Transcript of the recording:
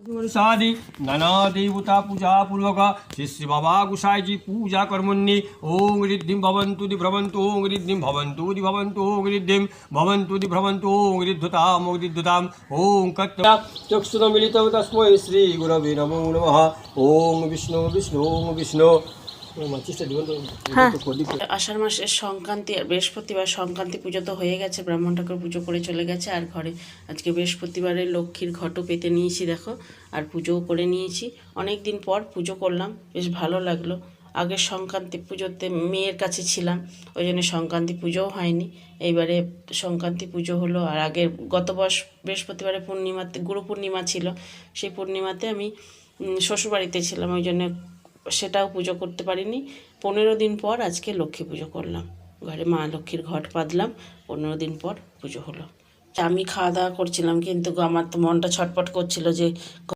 सादि नाना देवता पूजा पूर्वक श्री श्री बाबा गुसाई जी पूजा कर्मण्ये ओम रिद्धिं भवन्तु दि भ्रमन्तु ओम रिद्धिं भवन्तु दि भवन्तु ओम रिद्धिं भवन्तु दि भ्रमन्तु ओम रिद्धताम् ओम कत्र चक्षुरमिलितं तस्मै श्री गुरवे नमो नमः ओम विष्णु विष्णु ओम विष्णु। আষাঢ় মাসের সংক্রান্তি আর বৃহস্পতিবার সংক্রান্তি পুজো তো হয়ে গেছে, ব্রাহ্মণ ঠাকুর পুজো করে চলে গেছে। আর ঘরে আজকে বৃহস্পতিবারে লক্ষ্মীর ঘটও পেতে নিয়েছি দেখো, আর পুজোও করে নিয়েছি। অনেক দিন পর পুজো করলাম, বেশ ভালো লাগলো। আগের সংক্রান্তি পুজোতে মেয়ের কাছে ছিলাম, ওই জন্য সংক্রান্তি পুজোও হয়নি। এইবারে সংক্রান্তি পুজো হলো। আর আগের গত বৃহস্পতিবারে পূর্ণিমাতে গুরু পূর্ণিমা ছিল, সেই পূর্ণিমাতে আমি শ্বশুরবাড়িতে ছিলাম, ওই জন্য সেটাও পুজো করতে পারিনি। 15 দিন পর আজকে লক্ষ্মী পুজো করলাম, ঘরে মা লক্ষ্মীর ঘট পাতলাম। 15 দিন পর পুজো হলো। আমি খাওয়া দাওয়া করছিলাম, কিন্তু আমার তো মনটা ছটপট করছিল যে